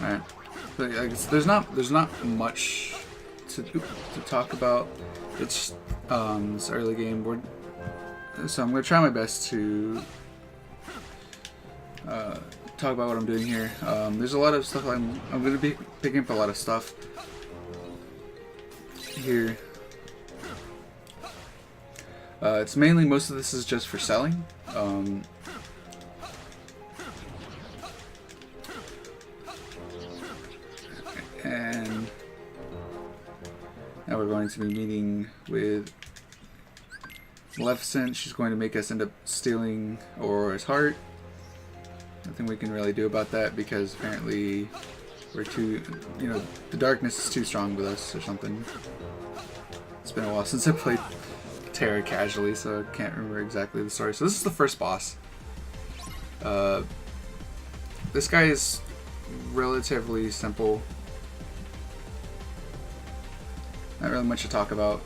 Alright. I guess there's not much to talk about. It's this early game. So I'm gonna try my best to talk about what I'm doing here. There's a lot of stuff I'm gonna be picking up a lot of stuff here. It's mainly, most of this is just for selling. And now we're going to be meeting with Maleficent. She's going to make us end up stealing Aurora's heart. Nothing we can really do about that because apparently we're too, the darkness is too strong with us or something. It's been a while since I played Terra casually, so I can't remember exactly the story. So this is the first boss. This guy is relatively simple. Not really much to talk about,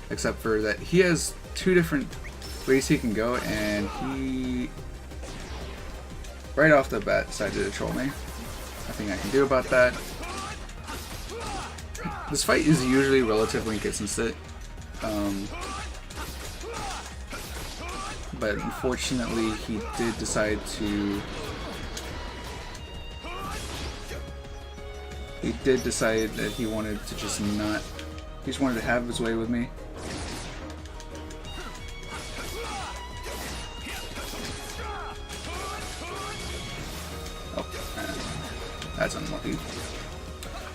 except for that he has two different ways he can go, and he, right off the bat, decided to troll me. Nothing I can do about that. This fight is usually relatively inconsistent, but unfortunately he did decide to... He did decide that he wanted to just not... He just wanted to have his way with me. Oh, that's unlucky.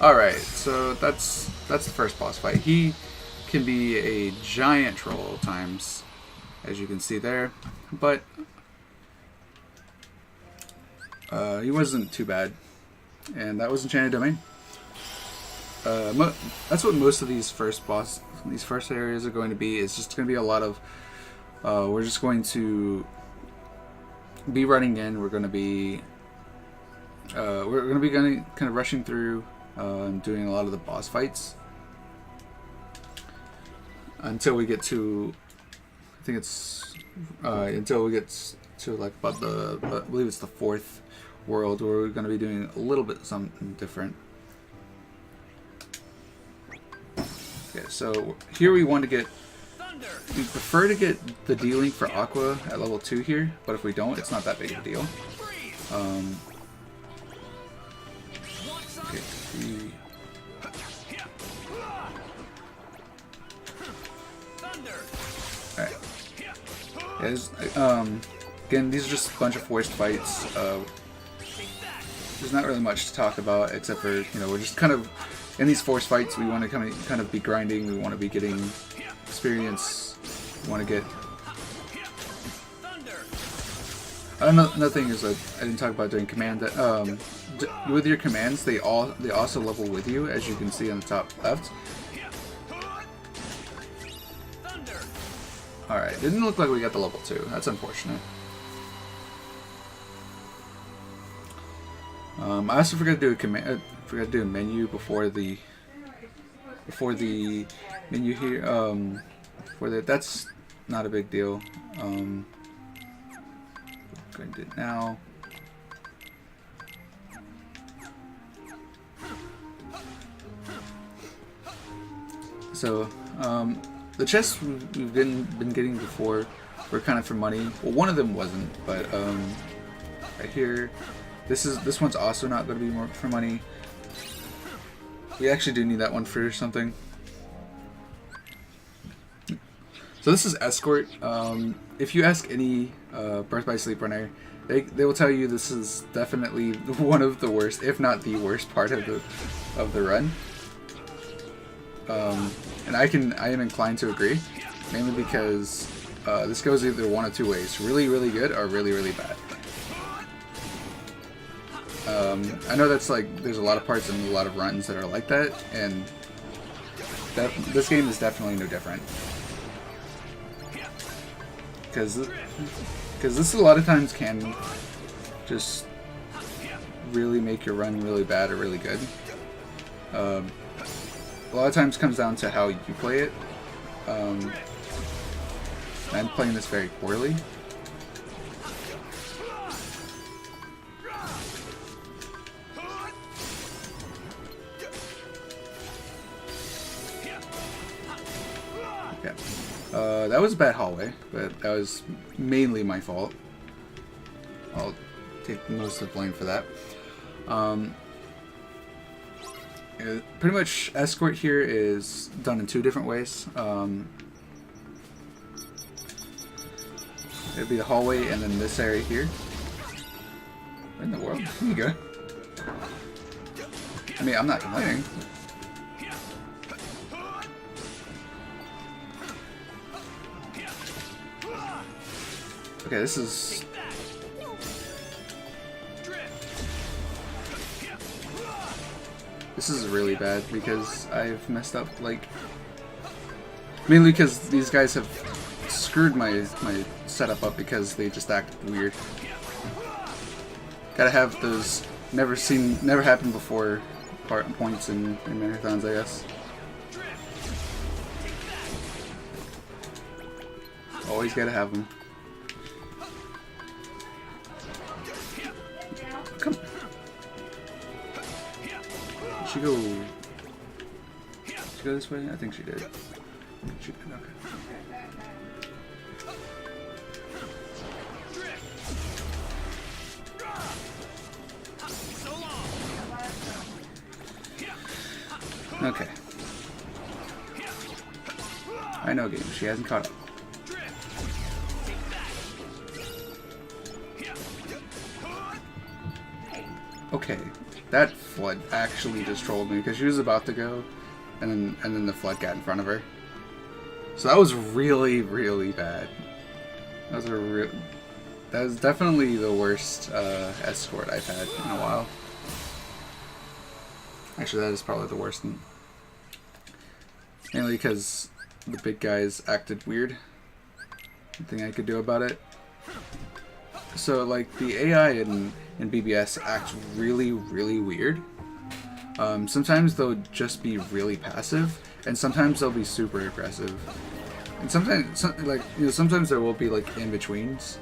Alright, so that's the first boss fight. He can be a giant troll at times, as you can see there, but he wasn't too bad. And that was Enchanted Domain. That's what most of these first areas are going to be. It's just going to be a lot of, we're just going to be running in. We're going to be kind of rushing through and doing a lot of the boss fights until we get to, I think it's until we get to like about I believe it's the 4th world, where we're going to be doing a little bit something different. Okay, so here we want to get, we prefer to get the D-Link for Aqua at level 2 here, but if we don't, it's not that big of a deal. Okay, alright. Again, these are just a bunch of forced fights. There's not really much to talk about, except for, we're just kind of, in these force fights, we want to kind of be grinding, we want to be getting experience, we want to get... Another thing is that I didn't talk about doing command, that with your commands, they also level with you, as you can see on the top left. Alright, didn't look like we got the level 2, that's unfortunate. I also forgot to do a command. Forgot to do a menu before the menu here. That's not a big deal. Go ahead and do it now. So the chests we've been getting before were kind of for money. Well, one of them wasn't, but right here. This one's also not going to be more for money. We actually do need that one for something. So this is Escort. If you ask any Birth by Sleep runner, they will tell you this is definitely one of the worst, if not the worst part of the run. And I am inclined to agree, mainly because this goes either one of two ways: really, really good, or really, really bad. I know that's like, there's a lot of parts and a lot of runs that are like that, and this game is definitely no different. Because this a lot of times can just really make your run really bad or really good. A lot of times comes down to how you play it. I'm playing this very poorly. that was a bad hallway, but that was mainly my fault. I'll take most of the blame for that. Pretty much escort here is done in 2 different ways. It'd be the hallway and then this area here. What in the world? Here you go. I mean, I'm not complaining. Okay, this is... This is really bad because I've messed up, like... Mainly because these guys have screwed my setup up because they just act weird. Gotta have those never happened before points in marathons, I guess. Always gotta have them. Come. Did she go? Did she go this way? I think she did. She did. Okay. Okay. I know, game. She hasn't caught up. Okay, that flood actually just trolled me because she was about to go, and then the flood got in front of her. So that was really, really bad. That was definitely the worst escort I've had in a while. Actually, that is probably the worst. Mainly because the big guys acted weird. Nothing I could do about it. So, like, the AI in BBS acts really, really weird. Sometimes they'll just be really passive, and sometimes they'll be super aggressive. And sometimes, sometimes there will be, like, in-betweens,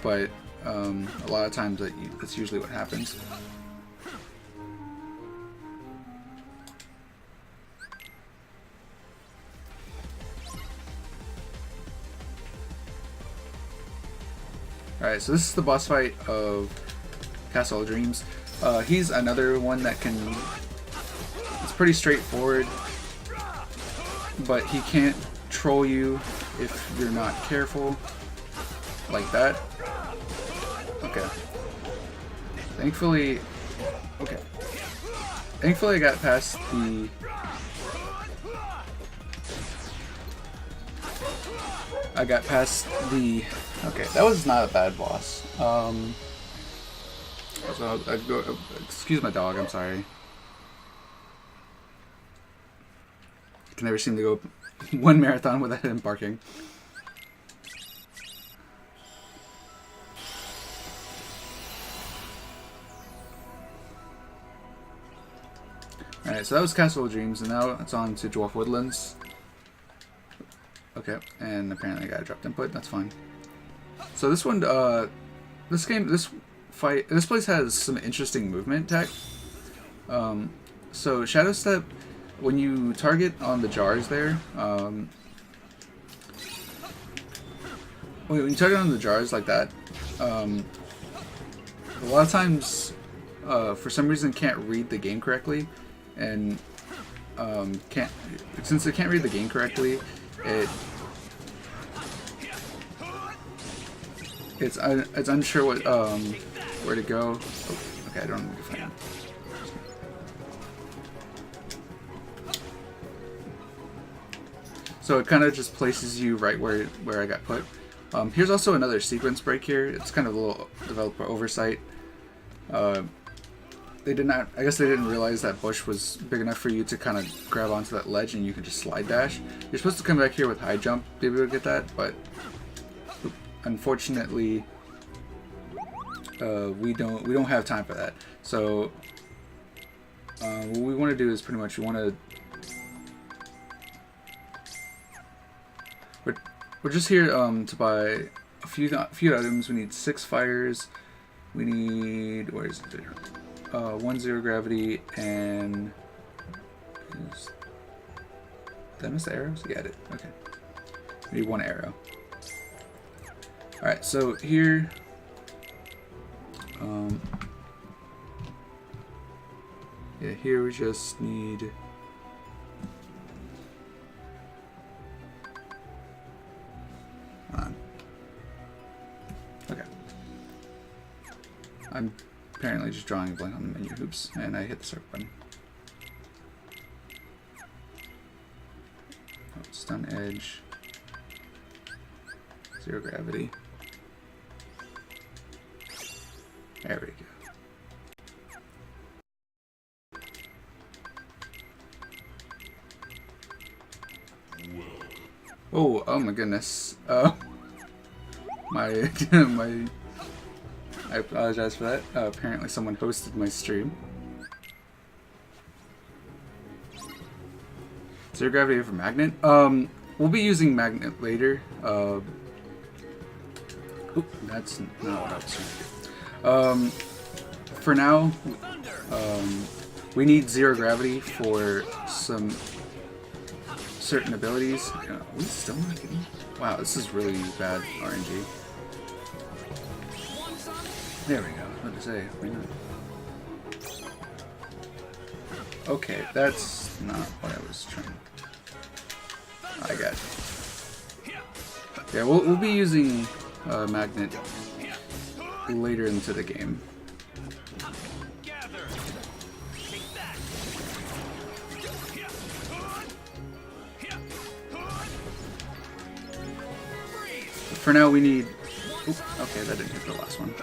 but a lot of times that's usually what happens. Alright, so this is the boss fight of Castle of Dreams. He's another one that can... It's pretty straightforward, but he can't troll you if you're not careful. Like that. Okay. Thankfully... Okay. Thankfully I got past the... Okay, that was not a bad boss. So I'd go. Excuse my dog. I'm sorry. I can never seem to go one marathon without him barking. All right, so that was Castle of Dreams, and now it's on to Dwarf Woodlands. Okay, and apparently I got a dropped input. That's fine. So this one, this place has some interesting movement tech. So Shadow Step, when you target on the jars there, when you target on the jars like that, a lot of times, for some reason, can't read the game correctly, and since it can't read the game correctly, it's unsure what where to go. Oh, okay, I don't know if I can. So it kind of just places you right where I got put. Here's also another sequence break here. It's kind of a little developer oversight. I guess they didn't realize that bush was big enough for you to kind of grab onto that ledge and you could just slide dash. You're supposed to come back here with high jump to be able to get that, but unfortunately, we don't have time for that. So what we want to do is pretty much we're just here to buy a few items. We need 6 fires. We need, where is it? 1 0 gravity and did I miss the arrows? Yeah, I did. Okay. We need 1 arrow. Alright, so here... yeah, here we just need... Okay. I'm apparently just drawing a blank on the menu. Oops, and I hit the start button. Oh, stun edge. 0 gravity. There we go. Oh my goodness. I apologize for that. Apparently someone hosted my stream. 0 gravity for magnet. We'll be using magnet later. Oop, that's not what I was trying to do. For now, we need 0 gravity for some certain abilities. We still not getting... Wow, this is really bad RNG. There we go. What to say? Okay, that's not what I was trying. I got it. Yeah, we'll be using magnet later into the game. For now, we need... Oop, okay, that didn't hit the last one.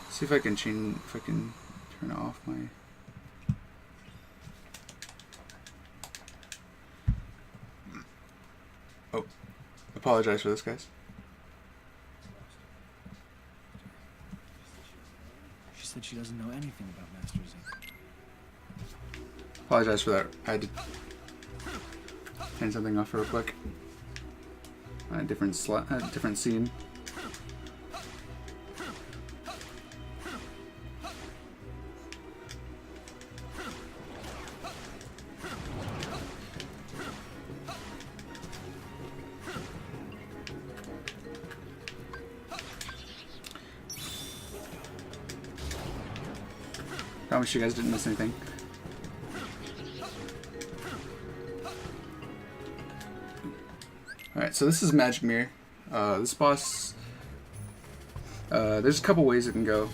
See if I can change, if I can turn off my... Oh, apologize for this, guys. She said she doesn't know anything about Masters Inc. Apologize for that. I had to turn something off real quick. Different scene. Promise you guys didn't miss anything. Alright, so this is Magic Mirror. This boss, there's a couple ways it can go.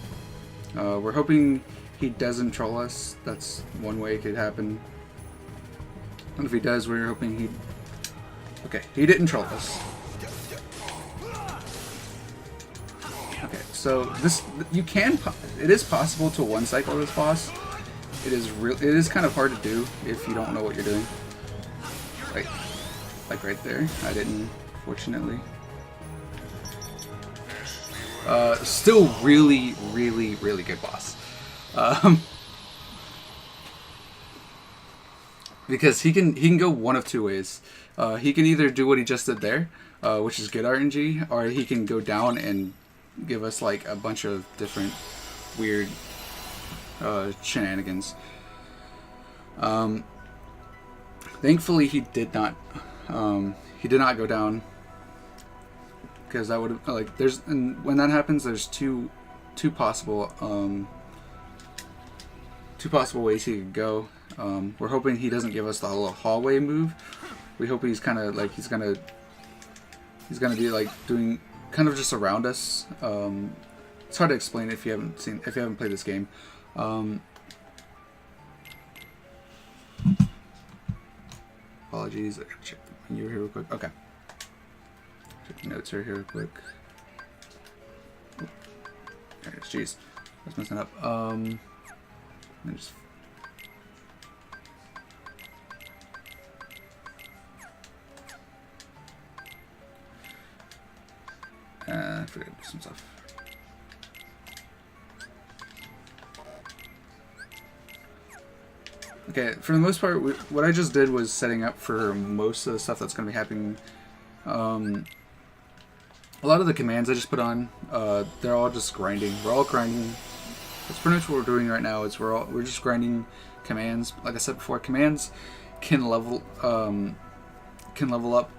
We're hoping he doesn't troll us. That's one way it could happen. And if he does, we're hoping he'd... Okay, he didn't troll us. Okay, so this, you can, it is possible to one cycle this boss. It is kind of hard to do if you don't know what you're doing. Like right there, I didn't, fortunately. Still really, really, really good boss. Because he can go one of 2 ways. He can either do what he just did there, which is good RNG, or he can go down and give us like a bunch of different weird shenanigans. Thankfully, he did not go down, because that would have, like, and when that happens, there's two possible ways he could go. We're hoping he doesn't give us the little hallway move. We hope he's kind of like he's gonna be like doing kind of just around us. It's hard to explain if you haven't played this game. Apologies, I gotta check the menu here real quick. Okay. Check the notes here real quick. Oh, there it is. Jeez. I was messing up. Let me just... I forgot to do some stuff. Okay, for the most part, what I just did was setting up for most of the stuff that's going to be happening a lot of the commands I just put on, they're all just grinding. We're all grinding. That's pretty much what we're doing right now. Is we're just grinding commands. Like I said before, commands can level up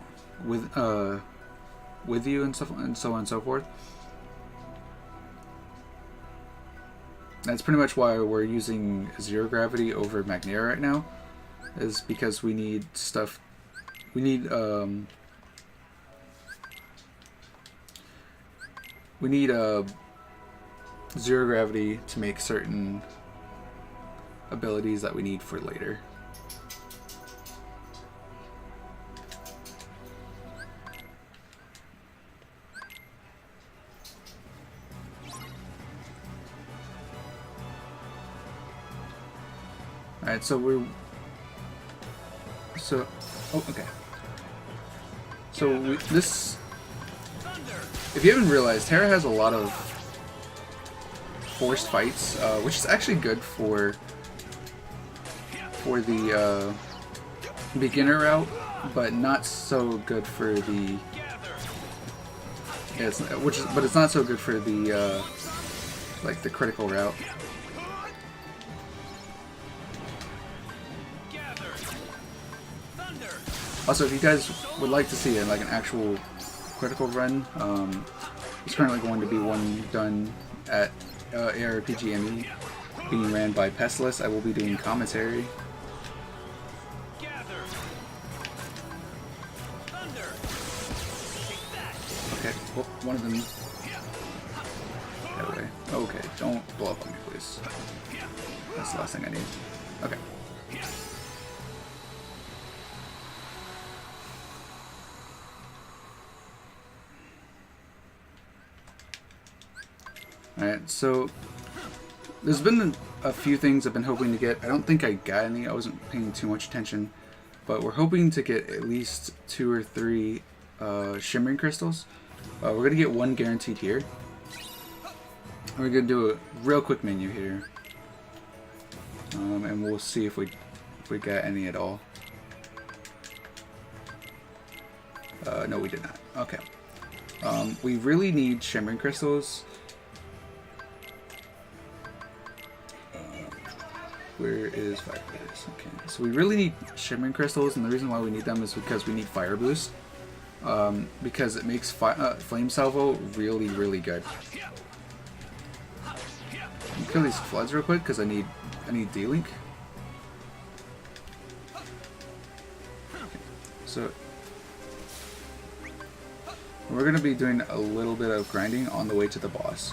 with you and stuff, and so on and so forth. That's pretty much why we're using zero gravity over Magnera right now, is because we need stuff. We need zero gravity to make certain abilities that we need for later. Alright, so okay. So this, if you haven't realized, Terra has a lot of forced fights, which is actually good for the beginner route, but not so good for the but it's not so good for the like the critical route. Also, if you guys would like to see like an actual critical run, there's currently going to be one done at ARPGME being ran by Pestilus. I will be doing commentary. Okay, well, one of them. That way. Okay, don't blow up on me, please. That's the last thing I need. Okay. Alright, so there's been a few things I've been hoping to get. I don't think I got any. I wasn't paying too much attention. But we're hoping to get at least 2 or 3 shimmering crystals. We're going to get one guaranteed here. We're going to do a real quick menu here. And we'll see if we got any at all. No, we did not. Okay. We really need shimmering crystals. Where is fire boost? Okay, so we really need shimmering crystals, and the reason why we need them is because we need fire boost. Because it makes flame salvo really, really good. Let me kill these floods real quick because I need D-Link. Okay, so we're gonna be doing a little bit of grinding on the way to the boss.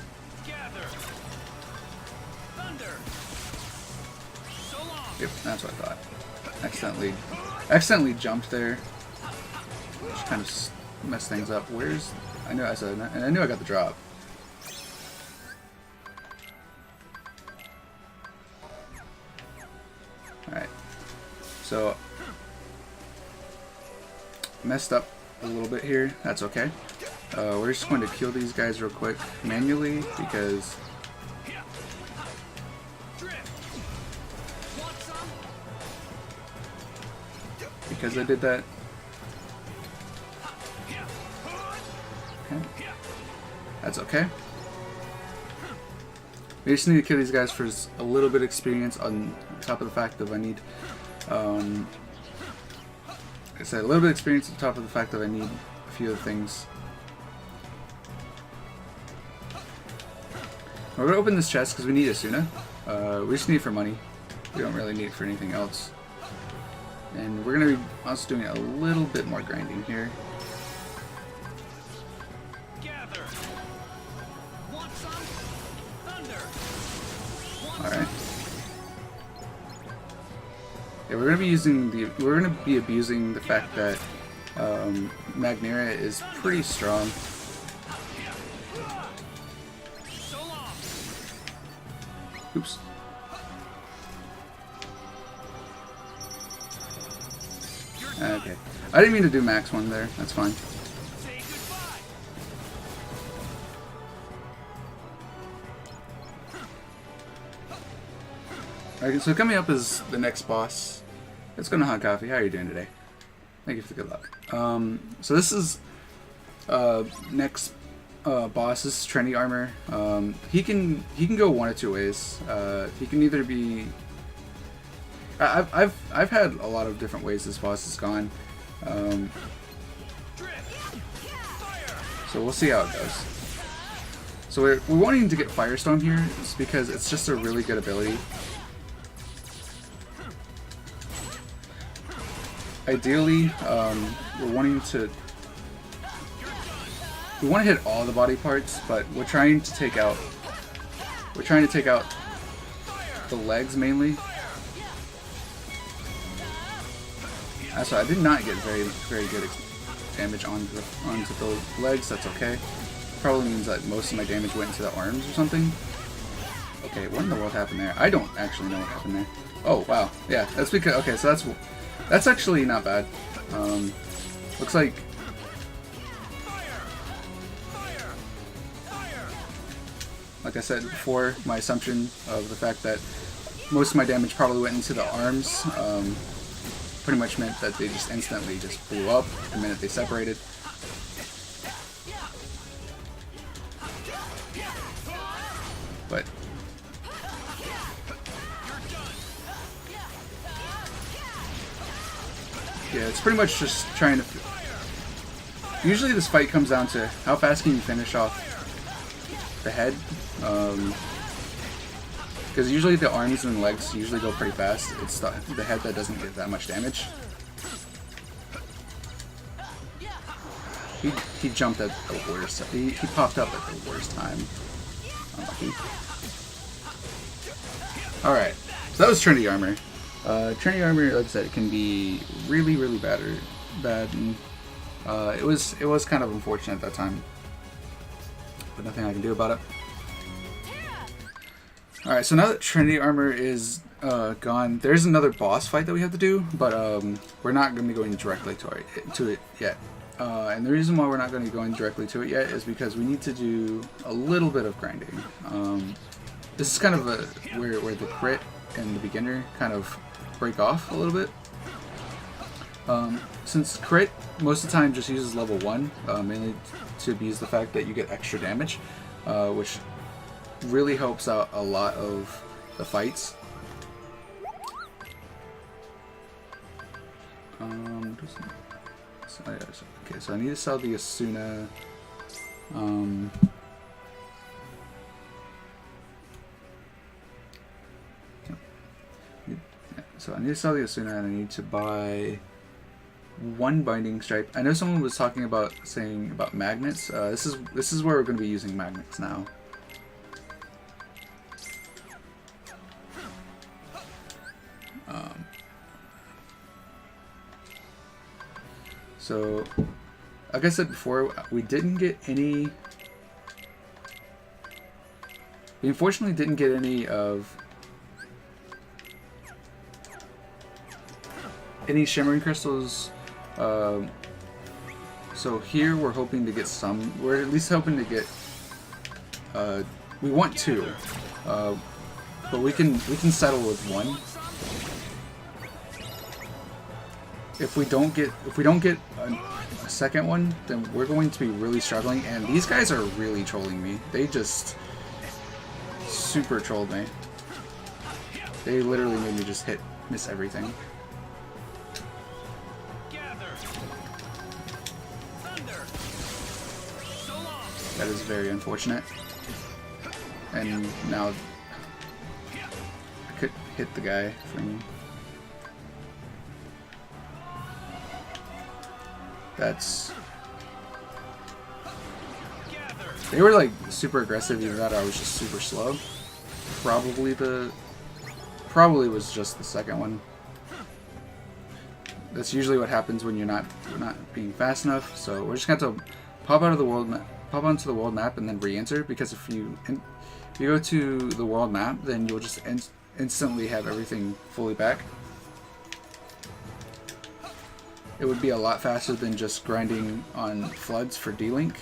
Yep, that's what I thought. Accidentally jumped there. Just kind of messed things up. Where's... I knew I got the drop. Alright. So... messed up a little bit here. That's okay. We're just going to kill these guys real quick manually because... I did that. Okay. That's okay. We just need to kill these guys for a little bit of experience on top of the fact that I need, like I said, a little bit of experience on top of the fact that I need a few other things. We're going to open this chest because we need Asuna. We just need it for money. We don't really need it for anything else. And we're going to be also doing a little bit more grinding here. Alright. Yeah, we're going to be abusing the fact that Magnera is pretty strong. Oops. Okay. I didn't mean to do max one there. That's fine. Alright, so coming up is the next boss. Let's go to Hot Coffee. How are you doing today? Thank you for the good luck. So this is Next boss is Trinity Armor. He can go one of two ways. He can either be. I've had a lot of different ways this boss has gone. So we'll see how it goes. So we're wanting to get Firestorm here, just because it's just a really good ability. Ideally, we're wanting to. We want to hit all the body parts, but we're trying to take out. We're trying to take out the legs mainly. So I did not get very good damage onto the legs. That's okay. Probably means that most of my damage went into the arms or something. Okay, what in the world happened there? I don't actually know what happened there. Oh wow, yeah, that's because okay, so that's actually not bad. Looks like. Like I said before, my assumption of the fact that most of my damage probably went into the arms pretty much meant that they just instantly just blew up the minute they separated. But yeah, it's pretty much just trying to. Usually this fight comes down to how fast can you finish off the head. Because usually the arms and legs usually go pretty fast. It's the head that doesn't get that much damage. He jumped at the worst. He popped up at the worst time. Unlucky. Alright, so that was Trinity Armor. Trinity Armor, like I said, it can be really bad. And, it was kind of unfortunate at that time, but nothing I can do about it. Alright, so now that Trinity Armor is gone, there's another boss fight that we have to do, but we're not going to be going directly to it yet. And the reason why we're not going to be going directly to it yet is because we need to do a little bit of grinding. This is kind of where the crit and the beginner kind of break off a little bit. Since crit most of the time just uses level 1, mainly to abuse the fact that you get extra damage, which really helps out a lot of the fights. Okay, so I need to sell the Asuna. So I need to sell the Asuna, and I need to buy one binding stripe. I know someone was talking about saying about magnets. This is where we're going to be using magnets now. So, like I said before, we unfortunately didn't get any of any shimmering crystals. So here we're hoping to get some. We're at least hoping to get. We want 2, but we can settle with 1. If we don't get a second one, then we're going to be really struggling. And these guys are really trolling me. They just super trolled me. They literally made me just miss everything. That is very unfortunate. And now I could hit the guy from. They were like super aggressive, either that or I was just super slow. Probably was just the second one. That's usually what happens when you're not being fast enough. So we're just going to have to pop onto the world map and then re-enter, because if you go to the world map, then you'll just instantly have everything fully back. It would be a lot faster than just grinding on floods for D-Link.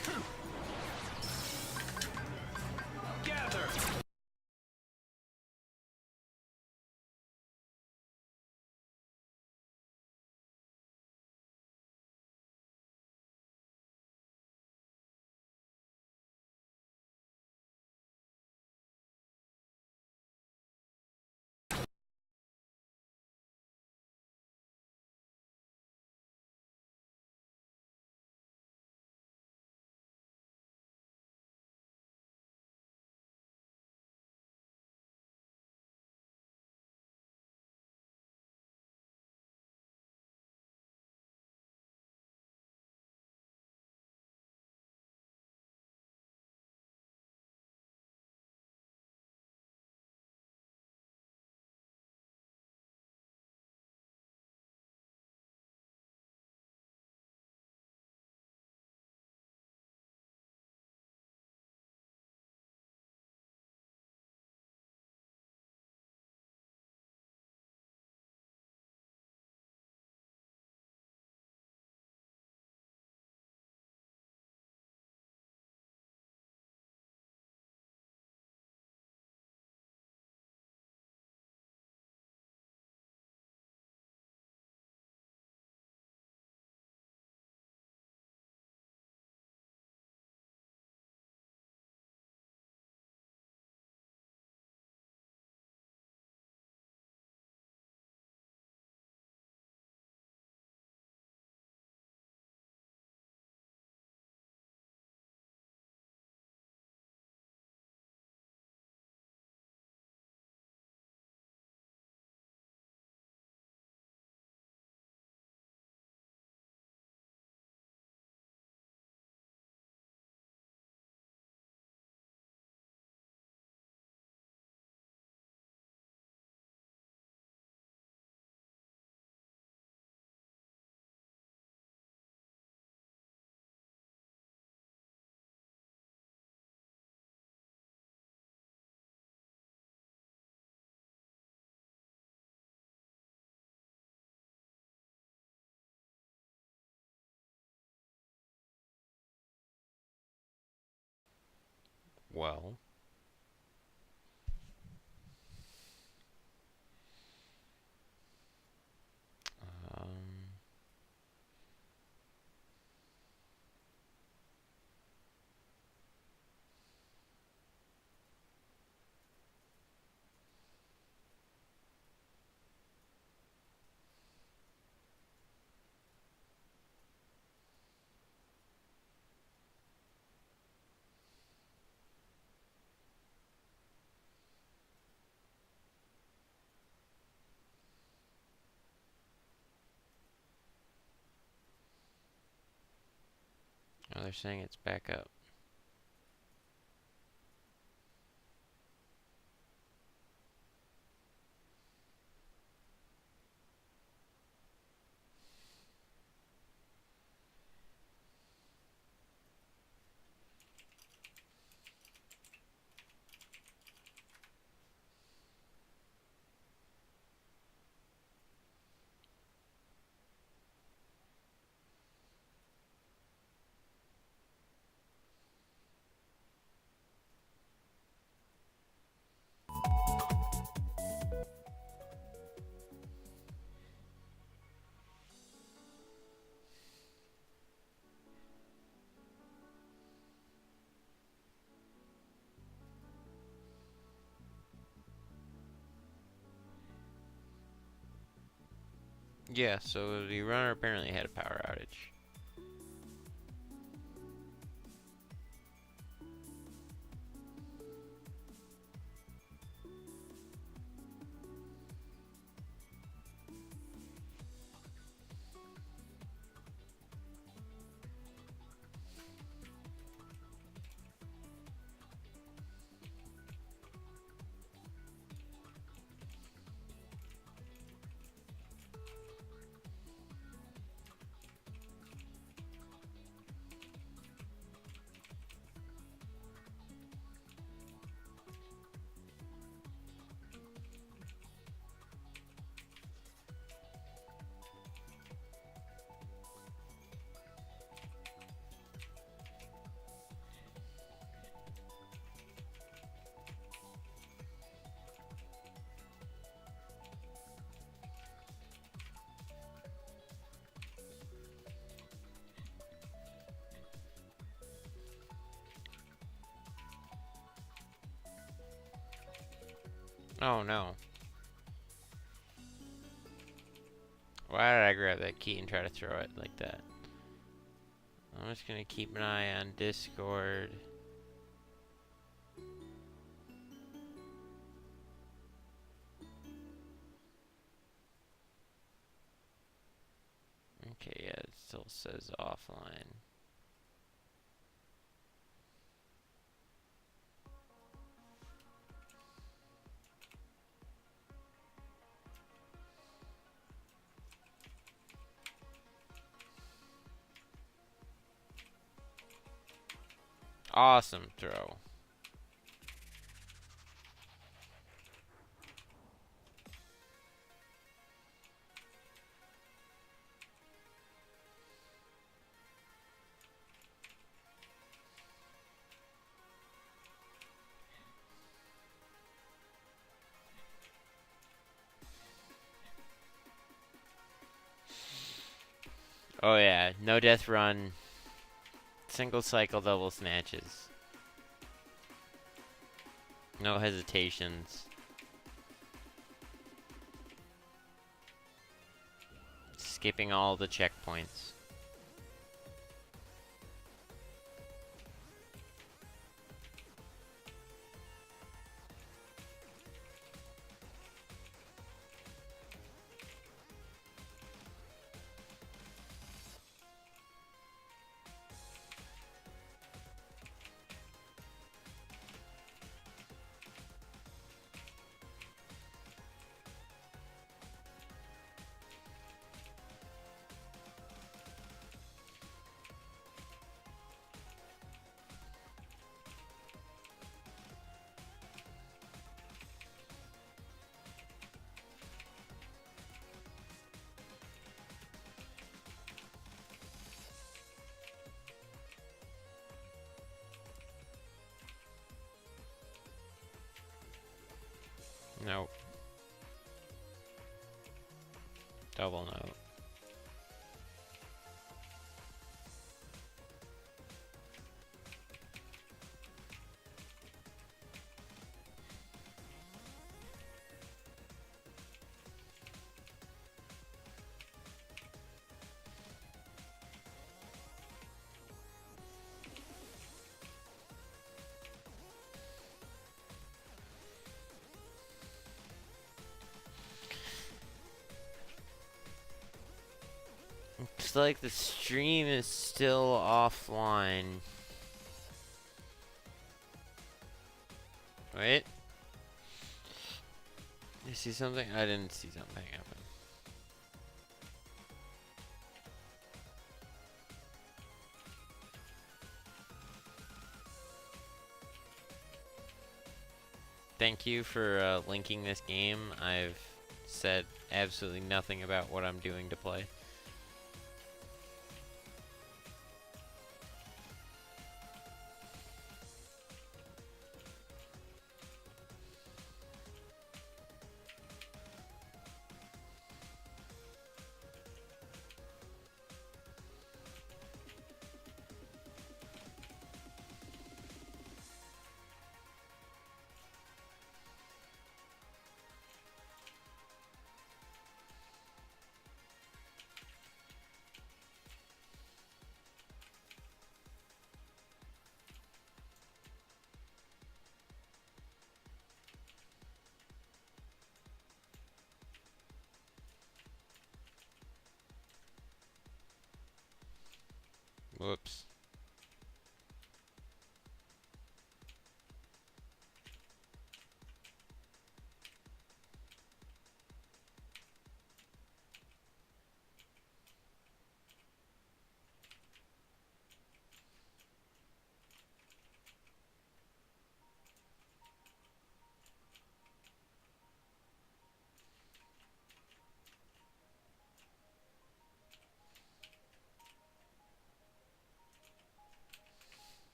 Well. Um, oh, they're saying it's back up. Yeah, so the runner apparently had a power outage. Oh no. Why did I grab that key and try to throw it like that? I'm just gonna keep an eye on Discord. Okay, yeah, it still says offline. Awesome throw. Oh yeah, no death run. Single cycle double snatches. No hesitations. Skipping all the checkpoints. Nope. Double note. Looks like the stream is still offline. Wait. You see something? I didn't see something happen. Thank you for linking this game. I've said absolutely nothing about what I'm doing to play. Whoops.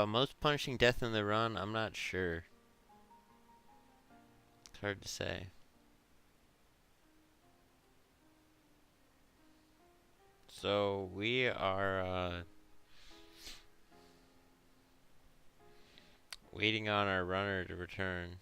Most punishing death in the run, I'm not sure. It's hard to say. So we are waiting on our runner to return.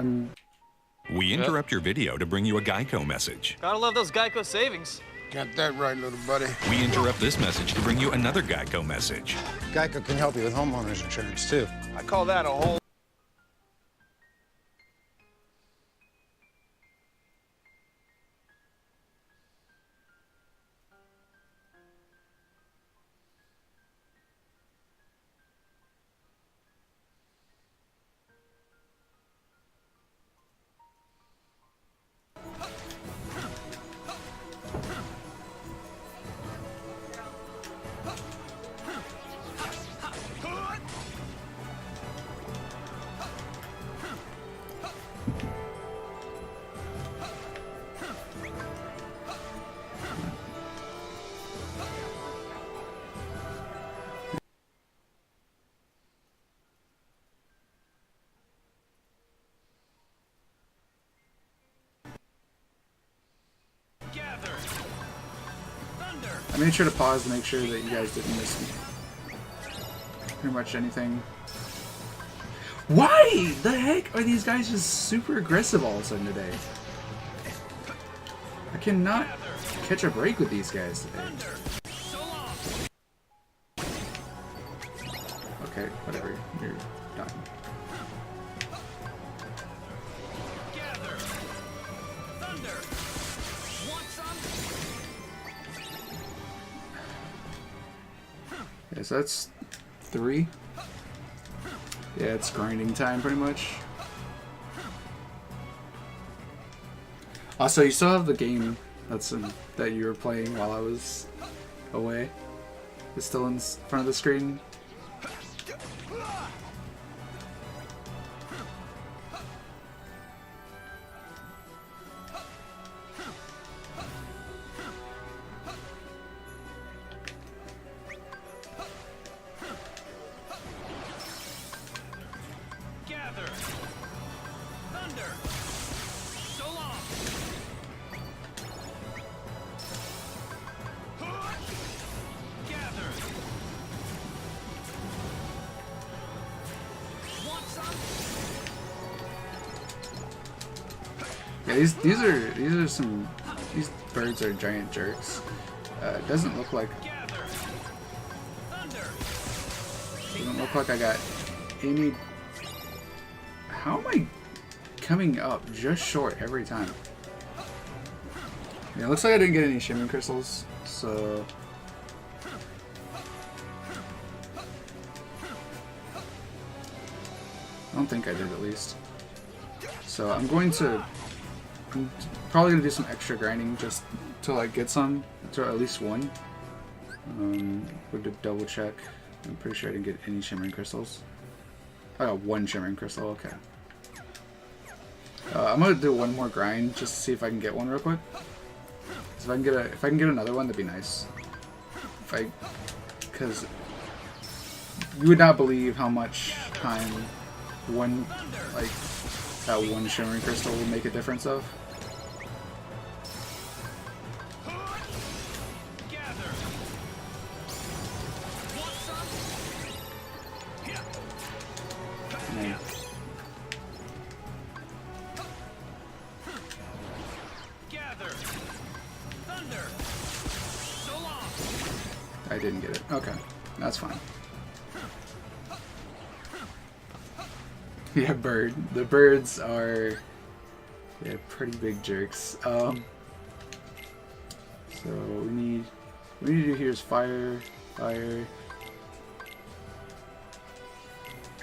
I'm We interrupt your video to bring you a Geico message. Gotta love those Geico savings. Got that right, little buddy. We interrupt this message to bring you another Geico message. Geico can help you with homeowners insurance, too. I call that a whole... I made sure to pause to make sure that you guys didn't miss pretty much anything. Why the heck are these guys just super aggressive all of a sudden today? I cannot catch a break with these guys today. Okay, whatever. You're done. Yeah, so that's 3. Yeah, it's grinding time pretty much. Also, you still have the game that you were playing while I was away. It's still in front of the screen. Yeah, these birds are giant jerks. It doesn't look like I got any. How am I coming up just short every time? Yeah, it looks like I didn't get any shimmering crystals, so I don't think I did at least. So I'm probably gonna do some extra grinding just to like get some, to at least one. We'll do double check. I'm pretty sure I didn't get any shimmering crystals. I got 1 shimmering crystal. Okay. I'm gonna do one more grind just to see if I can get one real quick. So if I can get another one, that'd be nice. Because you would not believe how much time that one shimmering crystal will make a difference of. Yeah. I didn't get it. Okay, that's fine. Yeah, the birds are pretty big jerks. So we need to do here is fire. I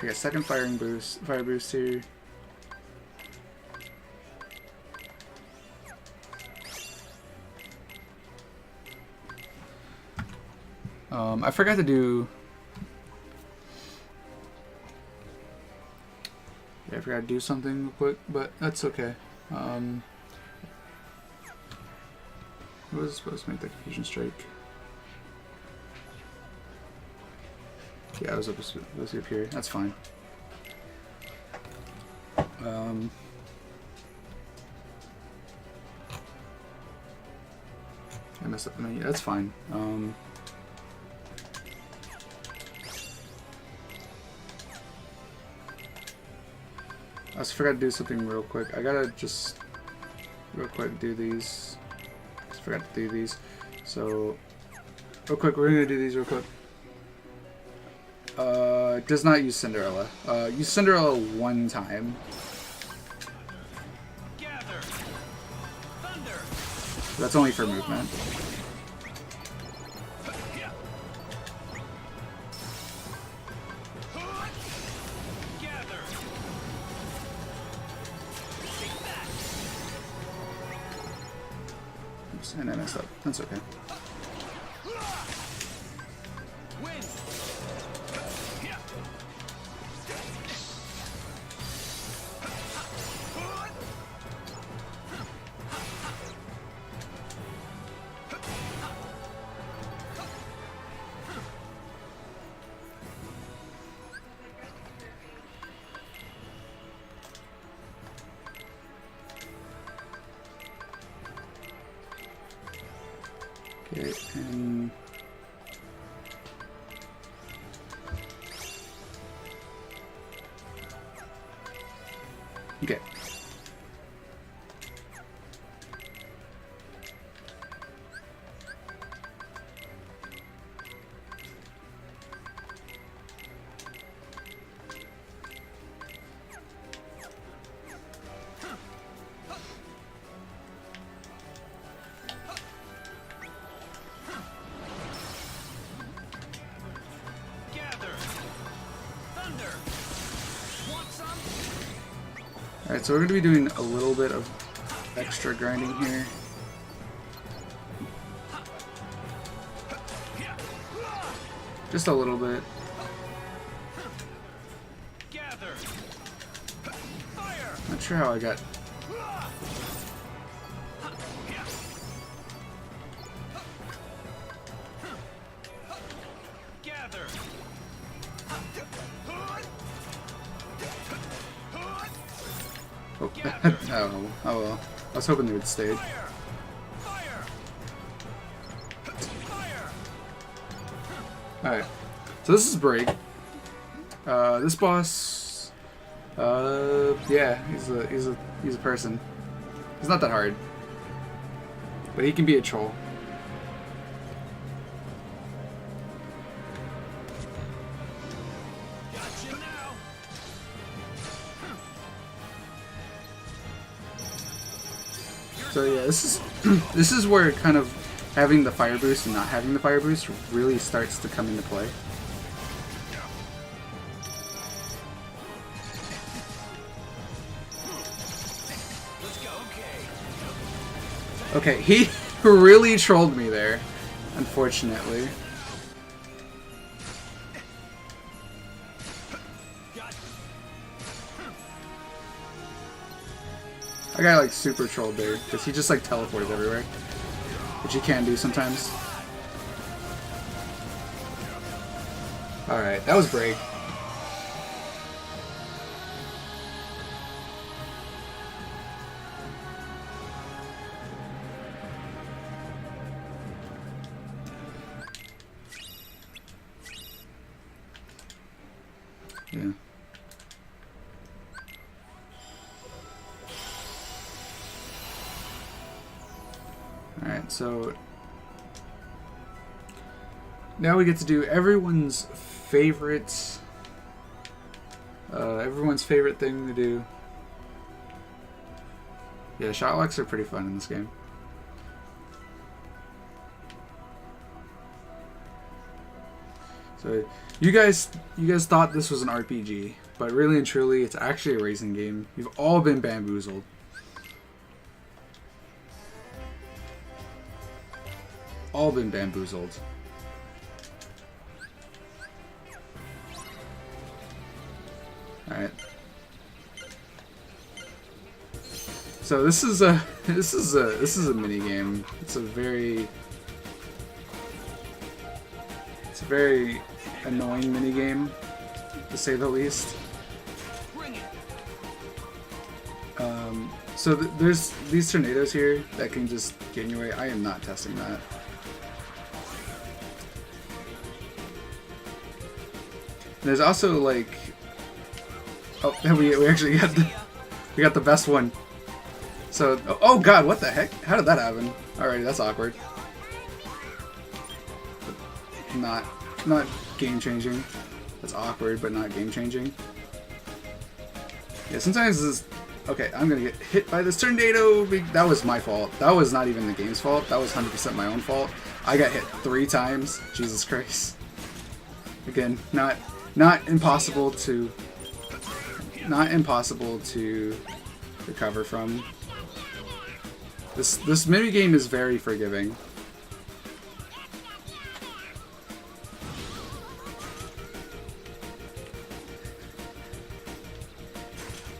got second fire boost here. I forgot to do. Yeah, I forgot to do something real quick, but that's okay. I was supposed to make the confusion strike. Yeah, I was supposed to be up here. That's fine. I messed up the menu. That's fine. I just forgot to do something real quick. I gotta just real quick do these. Just forgot to do these. So real quick, we're gonna do these real quick. It does not use Cinderella. Use Cinderella one time. That's only for movement. Oops, and I messed up. That's okay. Okay, and okay. Alright, so we're going to be doing a little bit of extra grinding here. Just a little bit. Not sure how I got... Oh, oh well. I was hoping they would stay. Alright. So this is Break. This boss, yeah, he's a person. He's not that hard. But he can be a troll. So yeah, this is where kind of having the fire boost and not having the fire boost really starts to come into play. Okay, he really trolled me there, unfortunately. I got like super trolled there because he just like teleported everywhere, which he can do sometimes. All right, that was Break. Yeah. Alright, so now we get to do everyone's favorite thing to do. Yeah, shot locks are pretty fun in this game. So you guys thought this was an RPG, but really and truly it's actually a racing game. You've all been bamboozled. All been bamboozled. Alright. So this is a mini game. It's a very annoying mini game, to say the least. So there's these tornadoes here that can just get in your way. I am not testing that. There's also like, oh, we actually got We got the best one. So, oh god, what the heck? How did that happen? Alrighty, that's awkward. Not game changing. That's awkward, but not game changing. Yeah, sometimes this. Okay, I'm gonna get hit by this tornado. That was my fault. That was not even the game's fault. That was 100% my own fault. I got hit 3 times. Jesus Christ. Again, not impossible to recover from. This mini game is very forgiving.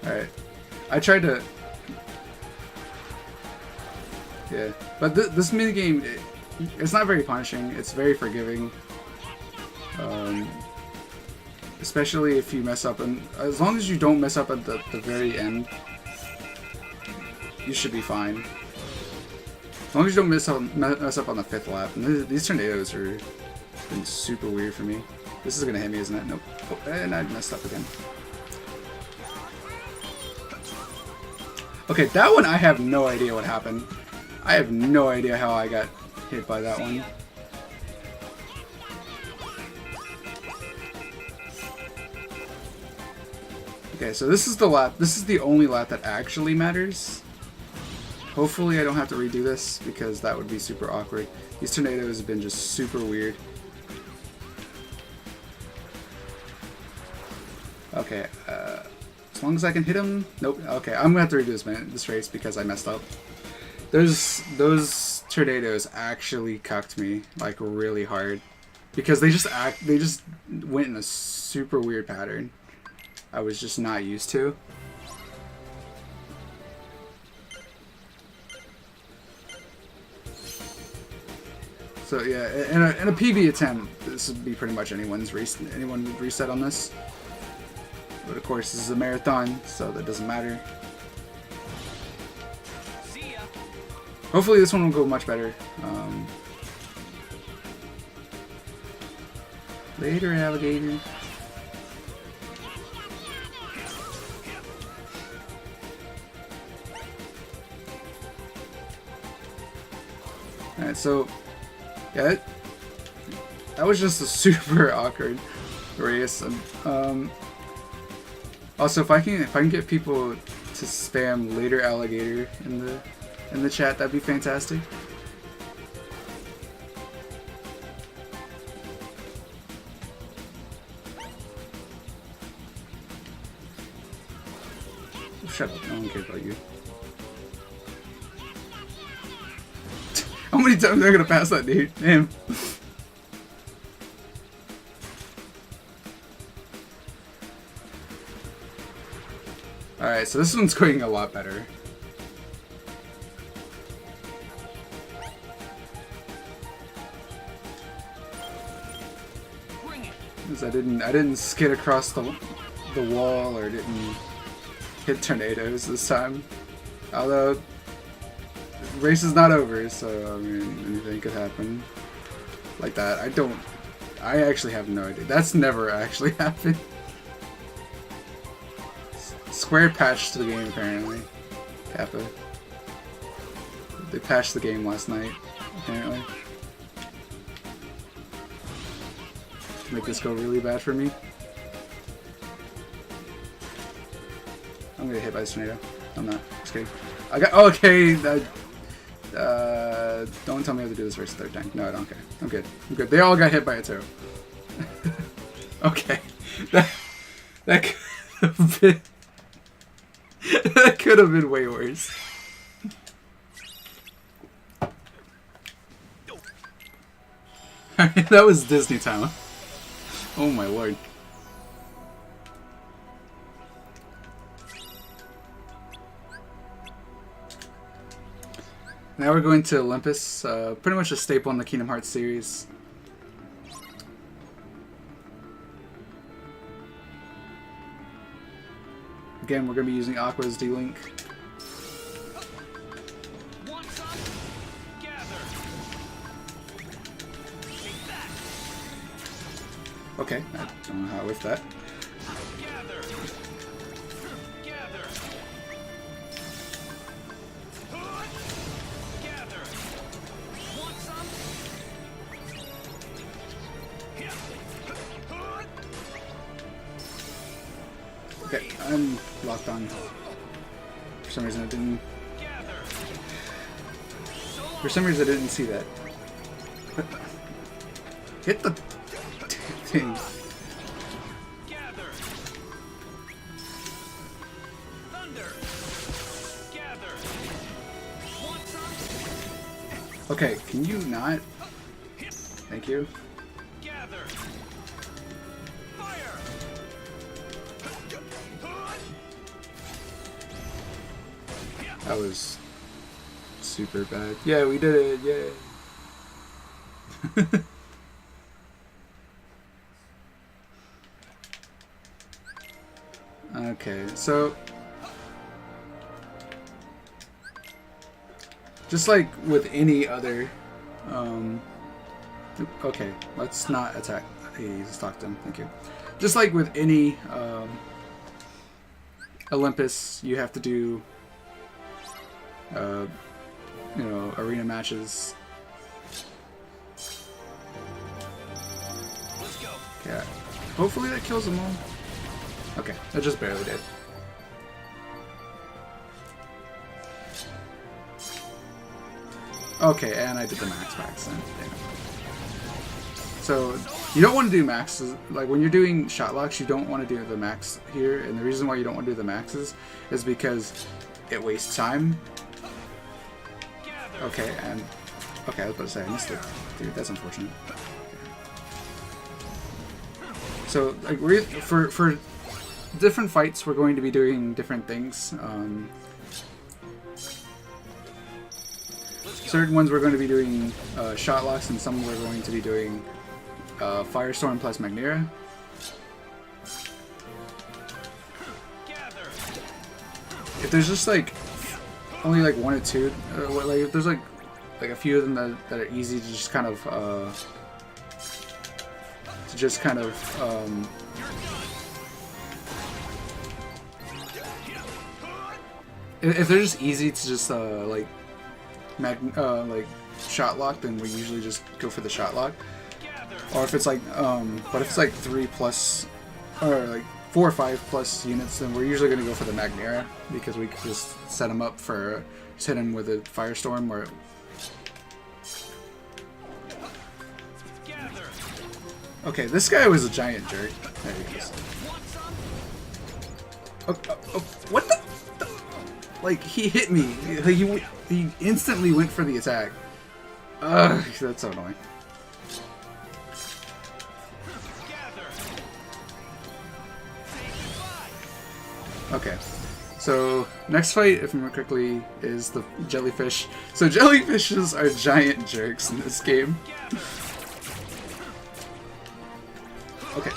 Alright. I tried to... Yeah. But this minigame, it's not very punishing. It's very forgiving. Especially if you mess up. And as long as you don't mess up at the very end, you should be fine. As long as you don't mess up on the 5th lap. And these tornadoes are been super weird for me. This is going to hit me, isn't it? Nope. Oh, and I messed up again. Okay, that one I have no idea what happened. I have no idea how I got hit by that one. Okay, so this is the lap. This is the only lap that actually matters. Hopefully I don't have to redo this because that would be super awkward. These tornadoes have been just super weird. Okay, as long as I can hit him. Nope. Okay, I'm gonna have to redo this race because I messed up. Those tornadoes actually cucked me like really hard because they just went in a super weird pattern I was just not used to. So yeah, in a PB attempt, this would be pretty much anyone would reset on this. But of course, this is a marathon, so that doesn't matter. Hopefully this one will go much better. Later, alligator. Alright, so yeah, that was just a super awkward race. Also, if I can get people to spam later alligator in the chat, that'd be fantastic. Oh, shut up! No one cares about you. How many times am I gonna pass that dude? Damn. Alright, so this one's going a lot better. Because I didn't skid across the wall or didn't hit tornadoes this time. Although the race is not over, so I mean anything could happen. Like that. I actually have no idea. That's never actually happened. Square patched the game apparently. Kappa. They patched the game last night, apparently. To make this go really bad for me. I'm gonna get hit by this tornado. I'm not. Just kidding. I got. Oh, okay. Don't tell me how to do this race the 3rd time. No, I don't care. I'm good. I'm good. They all got hit by it too. Okay. That could have been. That could have been way worse. That was Disney time. Oh my lord. Now we're going to Olympus, pretty much a staple in the Kingdom Hearts series. Again, we're going to be using Aqua's D-Link. Okay, I don't know how I whiffed that. Okay, I'm locked on. For some reason I didn't... For some reason I didn't see that. Hit the thing. Okay, can you not? Thank you. That was super bad. Yeah, we did it. Yay. Okay, so just like with any other okay, let's not attack. He's talked to him, thank you. Just like with any Olympus, you have to do you know, arena matches. Okay, hopefully that kills them all. Okay, that just barely did. Okay, and I did the max then. Damn. So, you don't want to do maxes. Like, when you're doing shot locks, you don't want to do the max here. And the reason why you don't want to do the maxes is because it wastes time. Okay, and... Okay, I was about to say, I missed it. Dude, that's unfortunate. Okay. So, like, for different fights, we're going to be doing different things. Certain ones we're going to be doing shot locks, and some we're going to be doing Firestorm plus Magnera. If there's just like only like one or two, like if there's like a few of them that are easy to just kind of if they're just easy to just like shot lock, then we usually just go for the shot lock. Or if it's like but if it's like 3 plus or like 4 or 5 plus units, then we're usually going to go for the Magnera, because we can just set them up for just hit him with a Firestorm or okay, this guy was a giant jerk. There he goes. Oh, what the? Like, he hit me. He instantly went for the attack. Ugh, that's so annoying. Okay, so next fight, if I remember correctly, is the jellyfish. So jellyfishes are giant jerks in this game. Okay.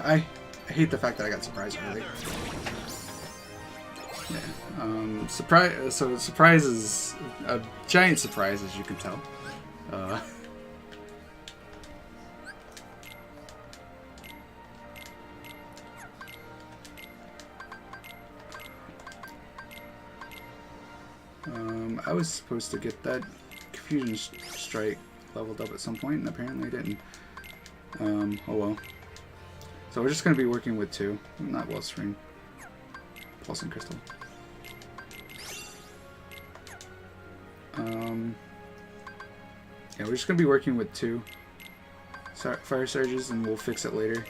I hate the fact that I got surprised early. Yeah. Surprise. So surprise is a giant surprise, as you can tell. I was supposed to get that Confusion Strike leveled up at some point, and apparently I didn't. Oh well. So we're just going to be working with 2, not Wellspring, Pulsing Crystal. Yeah, we're just going to be working with 2 Fire Surges, and we'll fix it later.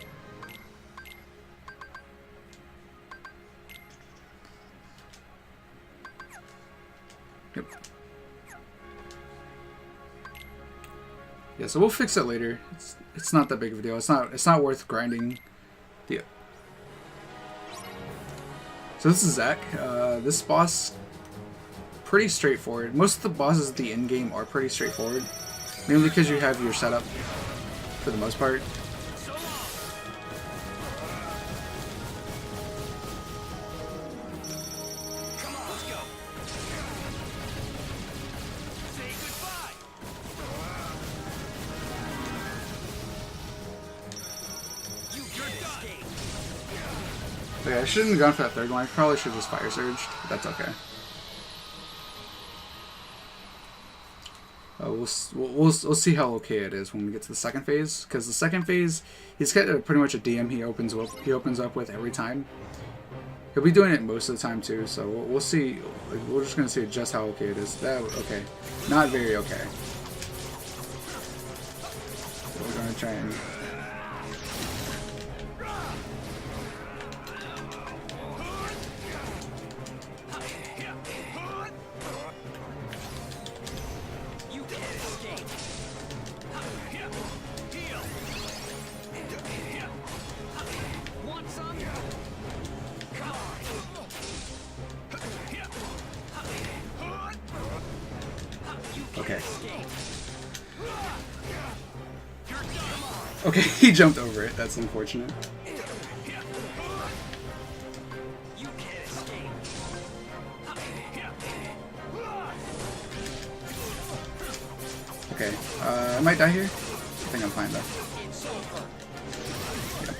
Yep. Yeah, so we'll fix it later. It's not that big of a deal. It's not worth grinding. Yeah. So this is Zack. This boss, pretty straightforward. Most of the bosses at the end game are pretty straightforward, mainly because you have your setup for the most part. Okay, I shouldn't have gone for that third one. I probably should have just Fire Surged, but that's okay. we'll see how okay it is when we get to the second phase. Because the second phase, he's got pretty much a DM he opens up with every time. He'll be doing it most of the time too. So we'll see. Like, we're just gonna see just how okay it is. That okay, not very okay. So we're gonna try and. Okay. Okay, he jumped over it. That's unfortunate. Okay, I might die here. I think I'm fine though. Yeah, I'm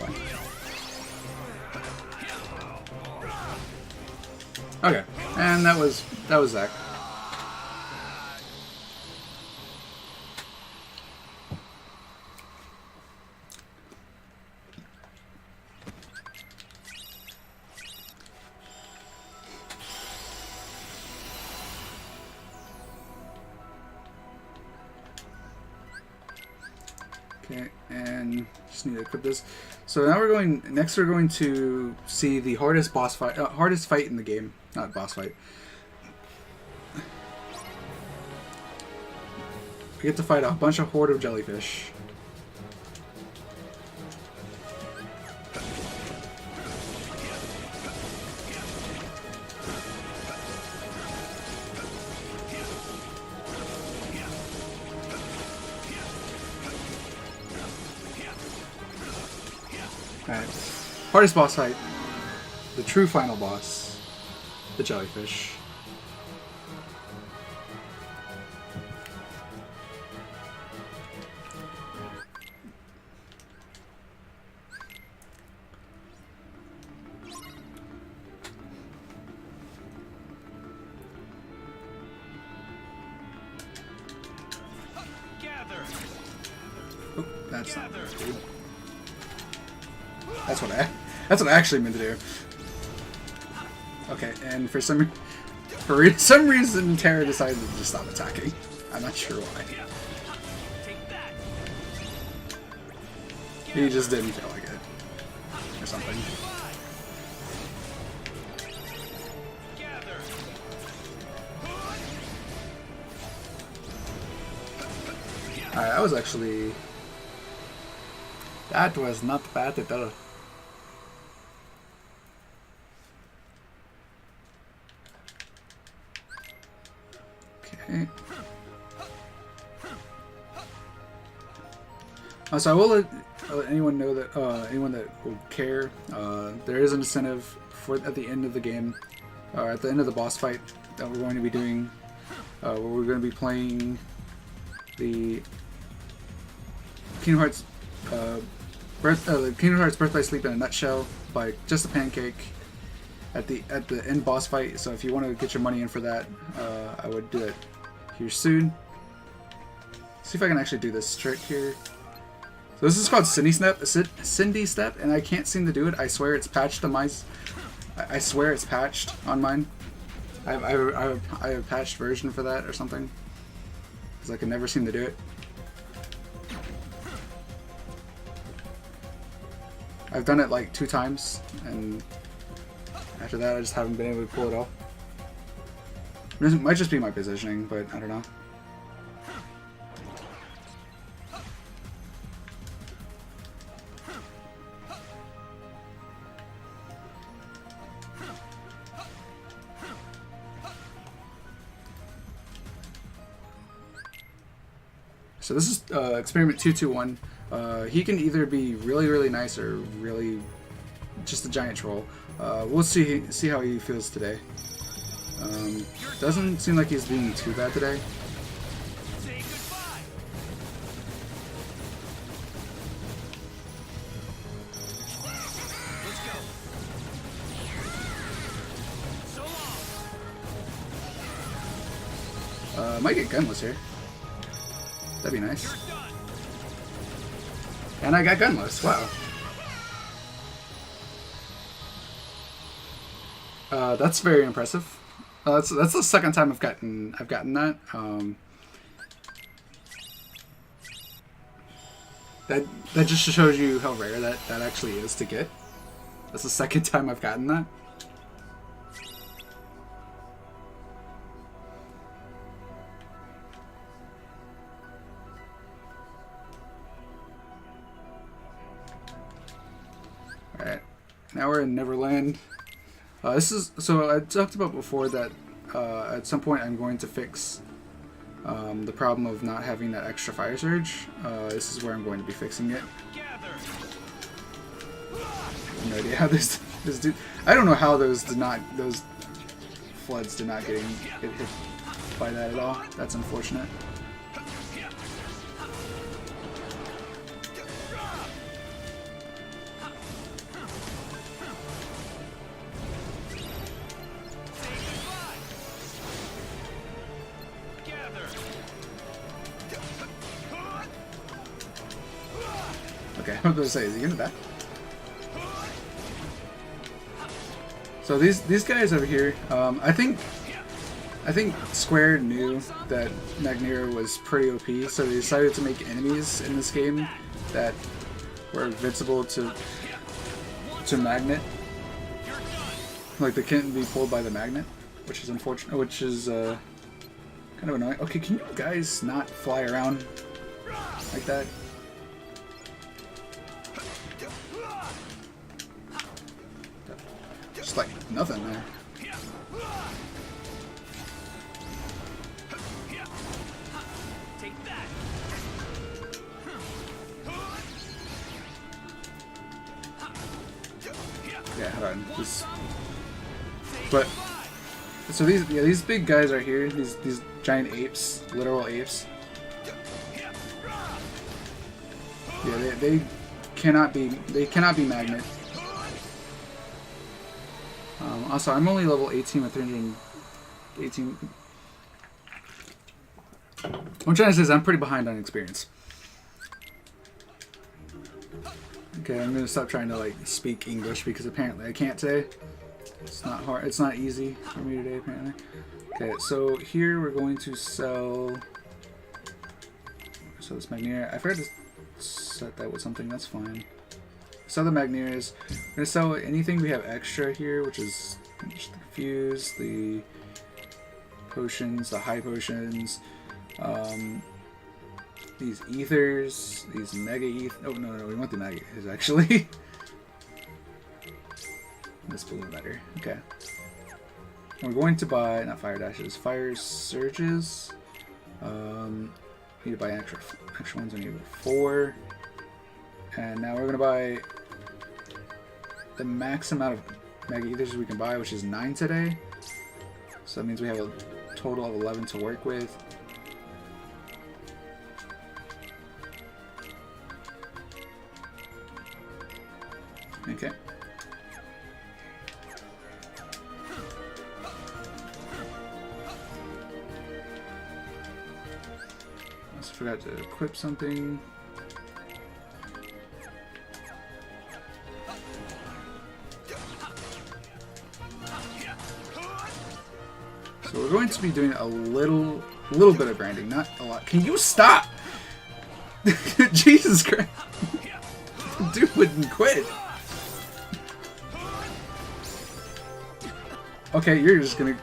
fine. Okay, and that was Zach. Okay, and just need to equip this. So now we're going to see the hardest fight in the game. Not boss fight. We get to fight a bunch of horde of jellyfish. Alright. Hardest boss fight. The true final boss. The jellyfish. Oh, that's not what I do. That's what I actually meant to do. Okay, and for some reason, Terra decided to just stop attacking. I'm not sure why. He just didn't feel like it, or something. Alright, that was not bad at all. Okay. So I will let anyone know that anyone that will care, there is an incentive for at the end of the game, at the end of the boss fight that we're going to be doing, where we're going to be playing the Kingdom Hearts, Kingdom Hearts Birth by Sleep in a Nutshell by Just a Pancake at the end boss fight. So if you want to get your money in for that, I would do it here soon. See if I can actually do this trick here. So this is called Cindy Step, and I can't seem to do it. I swear it's patched on I swear it's patched on mine. I have a patched version for that or something, because I can never seem to do it. I've done it like 2 times, and after that I just haven't been able to pull it off. It might just be my positioning, but I don't know. So this is experiment 221. He can either be really, really nice or really just a giant troll. We'll see how he feels today. Doesn't seem like he's being too bad today. Might get gunless here. That'd be nice. And I got gunless. Wow. That's very impressive. That's the second time I've gotten that. That just shows you how rare that actually is to get. That's the second time I've gotten that. Alright, now we're in Neverland. This is, so I talked about before that at some point I'm going to fix the problem of not having that extra fire surge. This is where I'm going to be fixing it. No idea how this dude. I don't know how those floods did not get hit by that at all. That's unfortunate. Okay, I was going to say, is he gonna die? So these guys over here, I think Square knew that Magneira was pretty OP, so they decided to make enemies in this game that were invincible to magnet. Like they can't be pulled by the magnet, which is unfortunate. Which is kind of annoying. Okay, can you guys not fly around like that? Just like nothing there. Yeah, hold on. But so these big guys right here, these giant apes, literal apes. Yeah, they cannot be magnet. Also, I'm only level 18 with 318. What I'm trying to say is I'm pretty behind on experience. Okay, I'm gonna stop trying to like speak English because apparently I can't today. It's not hard. It's not easy for me today apparently. Okay, so here we're going to sell. So this Magneira. I forgot to set that with something. That's fine. Sell the Magneiras. We're gonna sell anything we have extra here, which is just the fuse, the potions, the high potions, these ethers, these mega eth. Oh no, we want the mega ethers actually. This blue better. Okay. We're going to buy not fire dashes, fire surges. Need to buy extra ones. We need 4. And now we're gonna buy the max amount of mega ethers we can buy, which is 9 today. So that means we have a total of 11 to work with. Okay. I also forgot to equip something. So we're going to be doing a little bit of grinding, not a lot. Can you stop? Jesus Christ. Dude wouldn't quit. Okay, you're just gonna...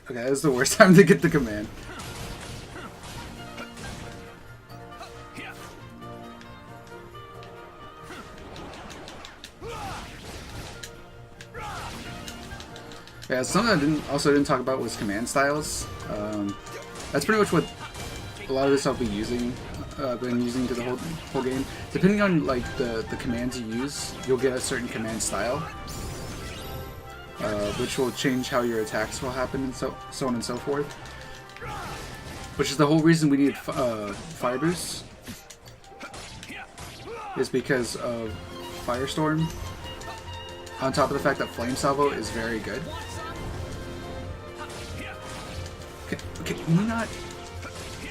Okay, this is the worst time to get the command. Yeah, something I didn't talk about was command styles. That's pretty much what a lot of this I'll be using. Been using to the whole game. Depending on like the commands you use, you'll get a certain command style, which will change how your attacks will happen and so on and so forth. Which is the whole reason we need fire boosts, is because of Firestorm. On top of the fact that Flame Salvo is very good. Okay, can we not?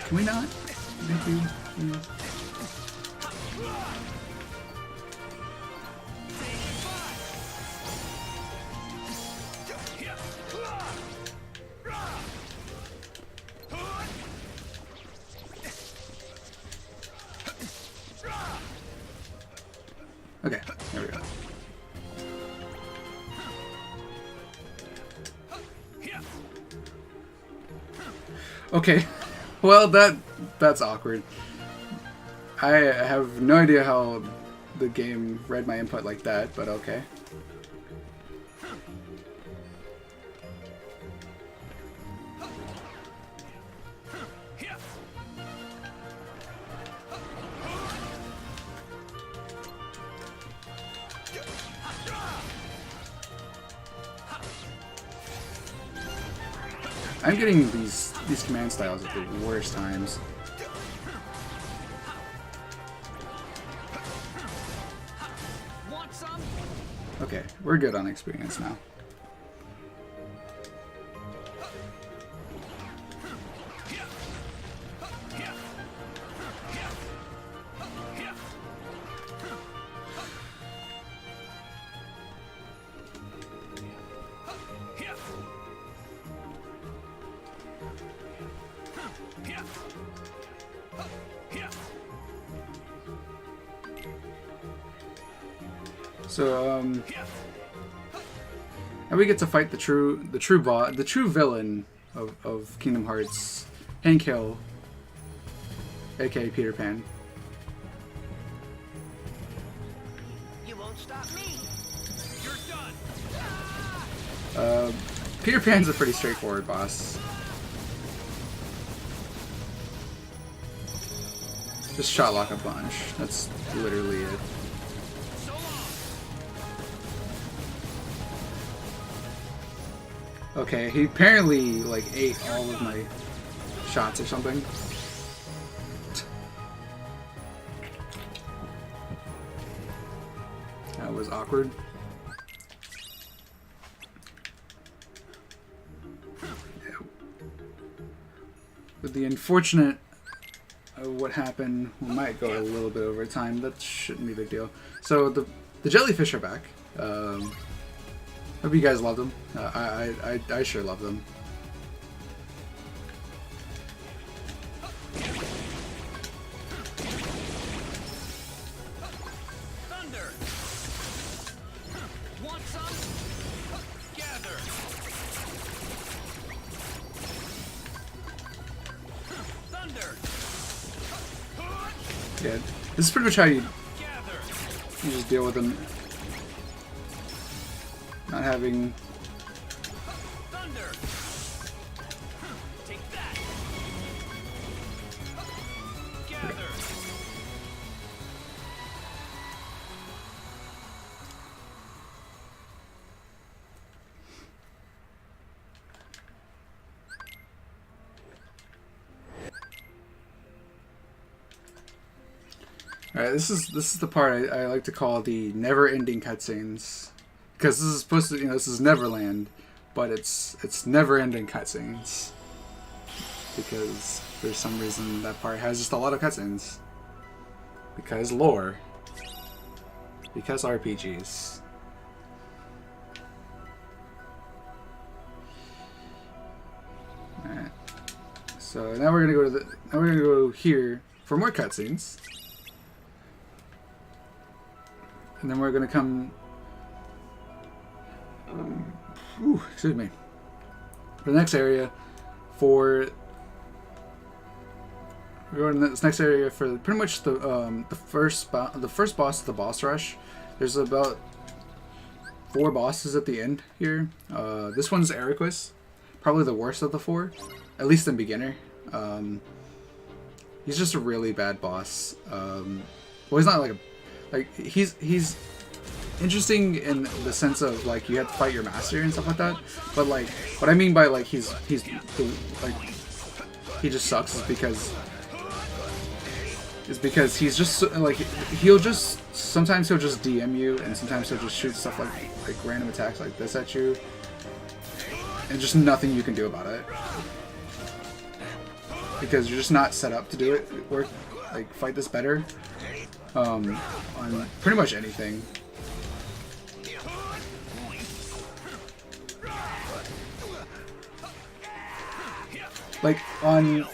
Can we not? Thank you. Okay, there we go. Okay, well that's awkward. I have no idea how the game read my input like that, but okay. I'm getting these command styles at the worst times. Okay, we're good on experience now. So and we get to fight the true villain of Kingdom Hearts, Hank Hill, aka Peter Pan. You won't stop me. You're done. Peter Pan's a pretty straightforward boss. Just shot lock a bunch. That's literally it. Okay, he apparently like ate all of my shots or something. That was awkward. With the unfortunate what happened, we might go a little bit over time. That shouldn't be a big deal. So the jellyfish are back. Hope you guys love them. I sure love them. Thunder. Want some? Gather. Thunder. Yeah, this is pretty much how you just deal with them. Not having. Thunder. Take that. Gather. All right, this is the part I like to call the never-ending cutscenes. Because this is supposed to, this is Neverland, but it's never-ending cutscenes. Because for some reason that part has just a lot of cutscenes. Because lore. Because RPGs. Alright. So now we're gonna go here for more cutscenes. And then we're gonna come. Excuse me. For the next area, we're going to this next area for pretty much the first boss of the boss rush. There's about 4 bosses at the end here. This one's Eriquis, probably the worst of the 4, at least in beginner. He's just a really bad boss. Well, he's not like he's interesting in the sense of like you have to fight your master and stuff like that, but like what I mean by like he's like he just sucks is because is because he's just like he'll just sometimes he'll just DM you, and sometimes he'll just shoot stuff like random attacks like this at you, and just nothing you can do about it because you're just not set up to do it. Or like fight this better on pretty much anything. Like on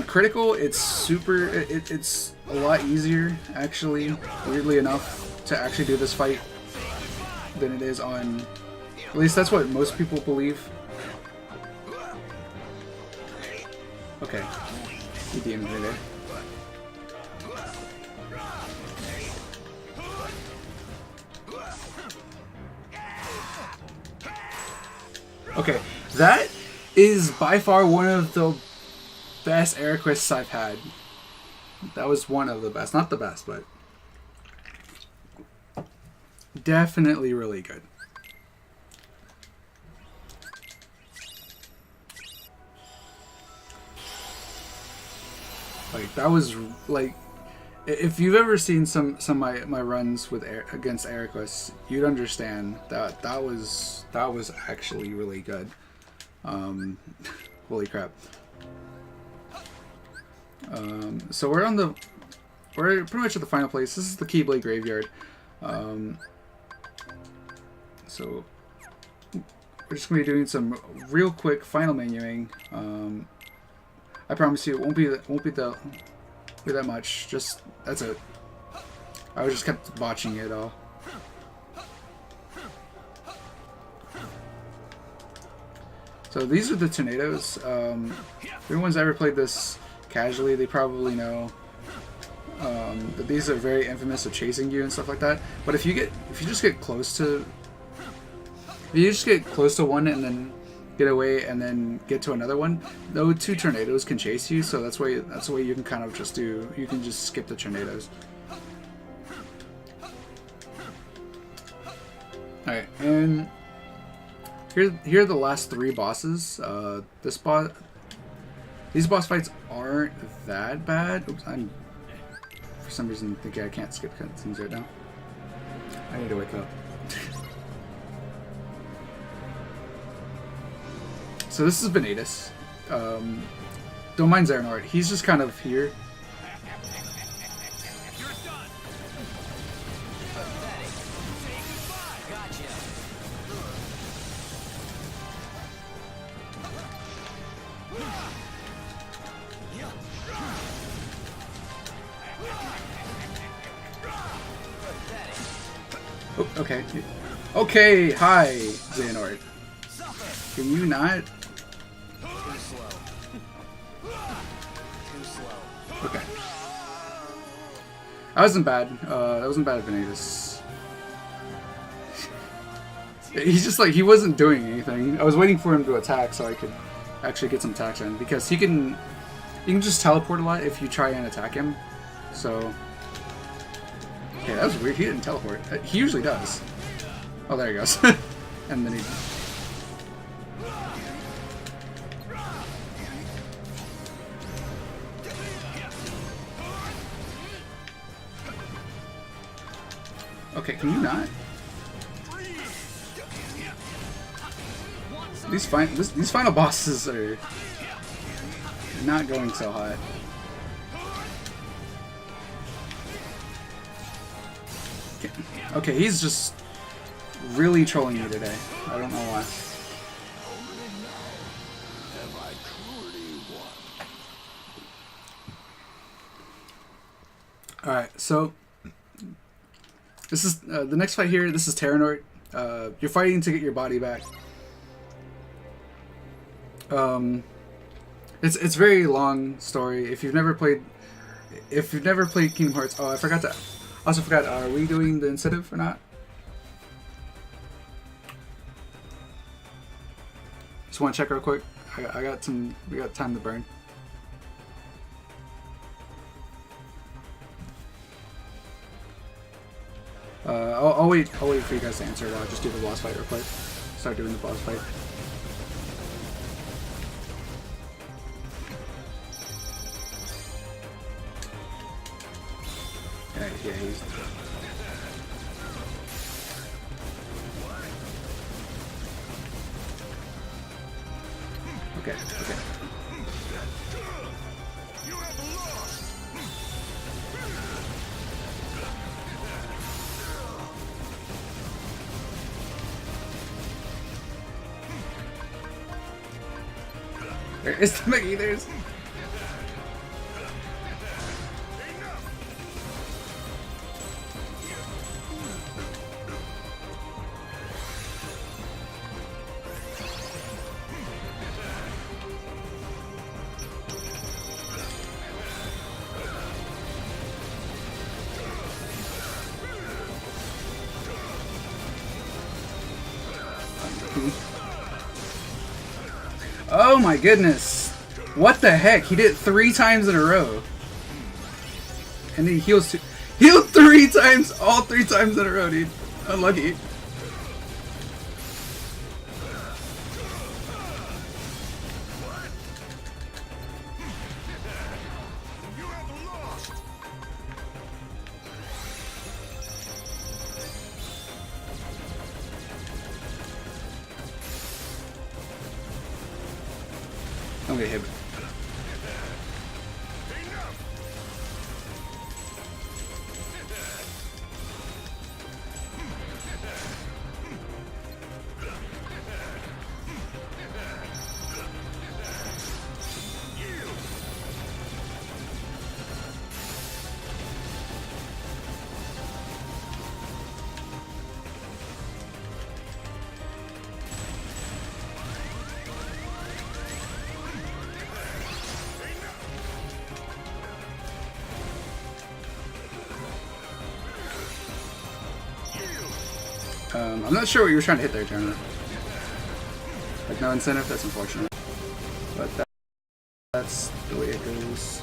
critical, it's super. It's a lot easier, actually. Weirdly enough, to actually do this fight than it is on. At least that's what most people believe. Okay, get the enemy there. Okay, that is by far one of the best air quests I've had. That was one of the best. Not the best, but definitely really good. Like, that was, like, if you've ever seen some of my runs with against air quests, you'd understand that that was actually really good. Holy crap. So we're pretty much at the final place. This is the Keyblade Graveyard. So we're just gonna be doing some real quick final menuing. I promise you, it won't be that much. Just that's it. I just kept watching it all. So these are the tornadoes. If anyone's ever played this casually, they probably know that these are very infamous of chasing you and stuff like that. But if you just get close to one and then get away and then get to another one, those two tornadoes can chase you. So that's why you can kind of just you can just skip the tornadoes. All right, and here are the last three bosses. These boss fights aren't that bad. Oops, I'm for some reason thinking I can't skip cutscenes right now. I need to wake up. So this is Venatus. Don't mind Xehanort. He's just kind of here. Oh, okay. Okay, hi, Xehanort. Can you not? Okay. That wasn't bad. That wasn't bad, Venatus. He's just like, he wasn't doing anything. I was waiting for him to attack so I could actually get some attacks in, because you can just teleport a lot if you try and attack him. So, okay, that was weird. He didn't teleport. He usually does. Oh, there he goes. And then he. Okay, can you not? These final bosses are not going so hot. Okay, he's just really trolling me today. I don't know why. Alright, so this is the next fight here. This is Terra. You're fighting to get your body back. It's a very long story. If you've never played Kingdom Hearts, oh, I also forgot. Are we doing the incentive or not? Just want to check real quick. We got time to burn. I'll wait for you guys to answer. I'll just do the boss fight real quick. Start doing the boss fight. Okay, okay. There is the Mickey, there's... Oh my goodness! What the heck? He did it 3 times in a row. And he heals healed 3 times, all 3 times in a row, dude. Unlucky. I'm gonna hit it. I'm not sure what you were trying to hit there, Terra. Like, no incentive? That's unfortunate. But that's the way it goes.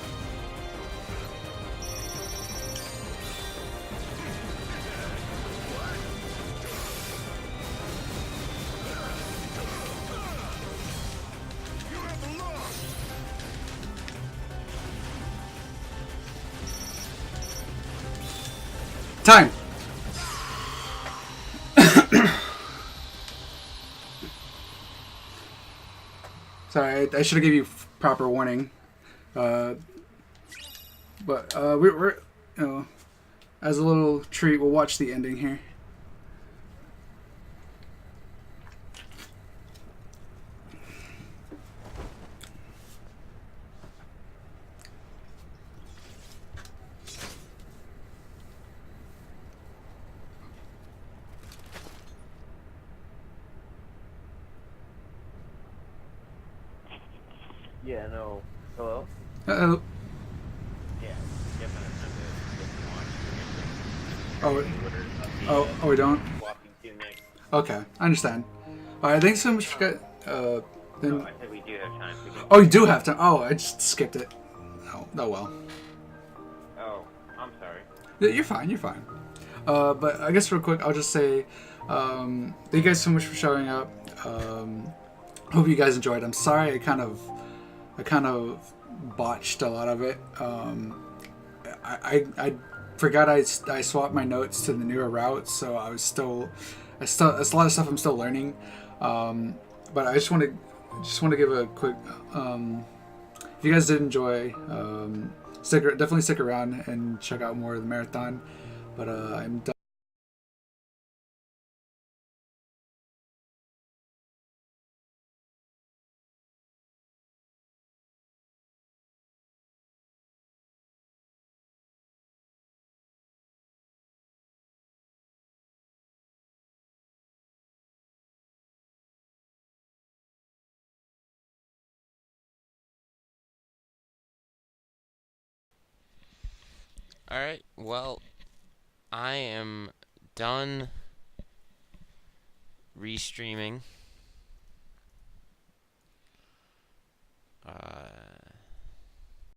Time! Sorry, I should have given you proper warning. We're you know, as a little treat, we'll watch the ending here. Yeah, no. Hello? Uh-oh. Yeah, definitely Oh, we don't? walking to next. Okay, I understand. Alright, thanks so much for then... I said we do have time to go. Oh, you do have to. Oh, I just skipped it. Oh well. Oh, I'm sorry. Yeah, you're fine, you're fine. But I guess real quick, I'll just say, thank you guys so much for showing up. Hope you guys enjoyed. I'm sorry I kind of botched a lot of it. I forgot I swapped my notes to the newer routes, so I it's a lot of stuff I'm still learning. But I just want to give a quick, if you guys did enjoy, definitely stick around and check out more of the marathon. But I'm done. Alright, well, I am done restreaming